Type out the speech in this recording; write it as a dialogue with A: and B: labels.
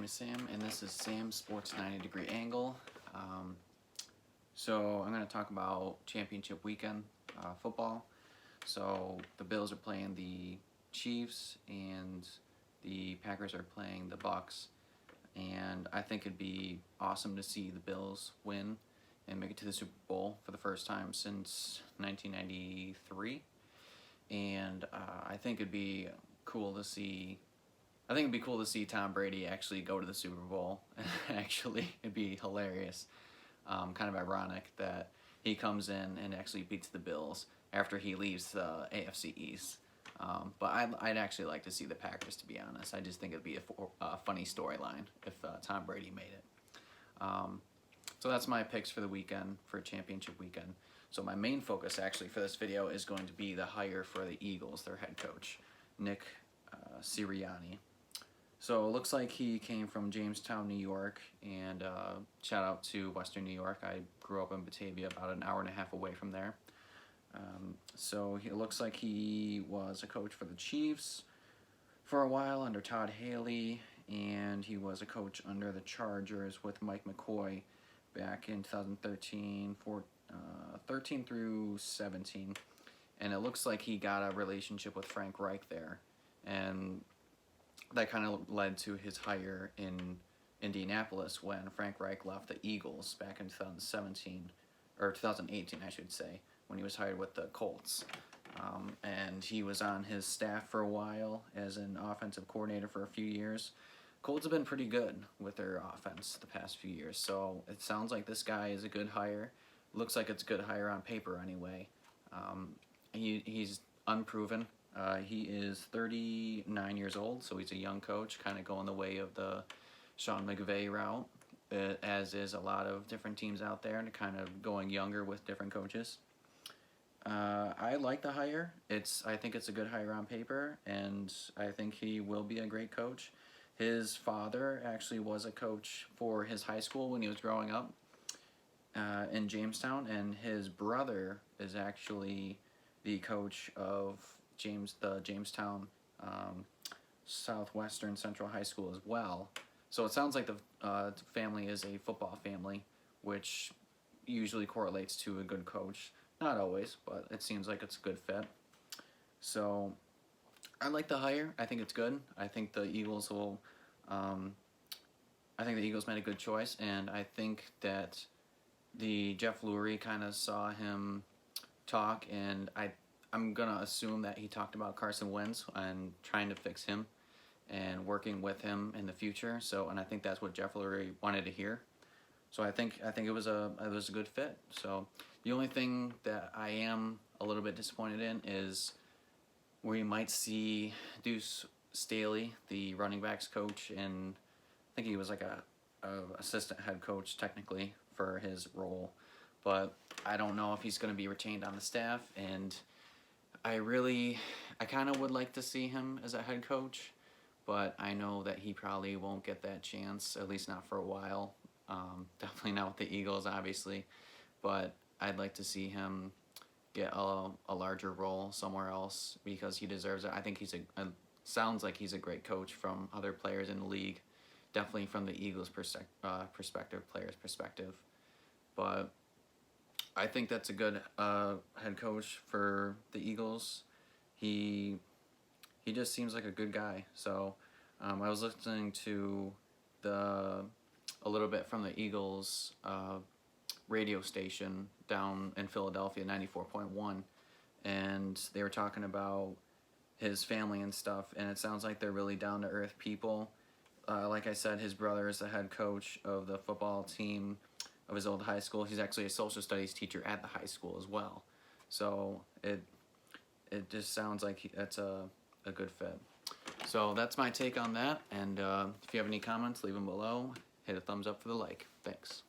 A: is Sam, and this is Sam's Sports 90 Degree Angle. So I'm going to talk about championship weekend football. So the Bills are playing the Chiefs, and the Packers are playing the Bucks. And I think it'd be awesome to see the Bills win and make it to the Super Bowl for the first time since 1993. And I think it'd be cool to see. I think it'd be cool to see Tom Brady actually go to the Super Bowl. Actually, it'd be hilarious. Kind of ironic that he comes in and actually beats the Bills after he leaves the AFC East. But I'd actually like to see the Packers, to be honest. I just think it'd be a funny storyline if Tom Brady made it. So that's my picks for the weekend, for championship weekend. So my main focus actually for this video is going to be the hire for the Eagles, their head coach, Nick Sirianni. So it looks like he came from Jamestown, New York, and shout out to Western New York. I grew up in Batavia, about an hour and a half away from there. So it looks like he was a coach for the Chiefs for a while under Todd Haley, and he was a coach under the Chargers with Mike McCoy back in 2013, 13 through 17. And it looks like he got a relationship with Frank Reich there, and that kind of led to his hire in Indianapolis when Frank Reich left the Eagles back in 2017, or 2018, I should say, when he was hired with the Colts. And he was on his staff for a while as an offensive coordinator for a few years. Colts have been pretty good with their offense the past few years, so it sounds like this guy is a good hire. Looks like it's a good hire on paper anyway. He's unproven. He is 39 years old, so he's a young coach, kind of going the way of the Sean McVay route, as is a lot of different teams out there, and kind of going younger with different coaches. I like the hire. I think it's a good hire on paper, and I think he will be a great coach. His father actually was a coach for his high school when he was growing up in Jamestown, and his brother is actually the coach of the Jamestown Southwestern Central High School as well. So it sounds like the family is a football family, which usually correlates to a good coach. Not always, but it seems like it's a good fit. So I like the hire. I think it's good. I think the Eagles will. I think the Eagles made a good choice, and I think that the Jeff Lurie kind of saw him talk, and I'm gonna assume that he talked about Carson Wentz and trying to fix him and working with him in the future. So, and I think that's what Jeff Lurie wanted to hear. So I think it was a good fit. So the only thing that I am a little bit disappointed in is we might see Deuce Staley, the running backs coach, and I think he was like a assistant head coach technically for his role, but I don't know if he's going to be retained on the staff, and I kind of would like to see him as a head coach, but I know that he probably won't get that chance, at least not for a while. Definitely not with the Eagles, obviously, but I'd like to see him get a larger role somewhere else because he deserves it. I think sounds like he's a great coach from other players in the league, definitely from the Eagles' players' perspective. But I think that's a good head coach for the Eagles. He just seems like a good guy. So I was listening to a little bit from the Eagles radio station down in Philadelphia, 94.1, and they were talking about his family and stuff, and it sounds like they're really down-to-earth people. Like I said, his brother is the head coach of the football team of his old high school. He's actually a social studies teacher at the high school as well. So it just sounds like that's a good fit. So that's my take on that, and if you have any comments, leave them below. Hit a thumbs up for the like. Thanks.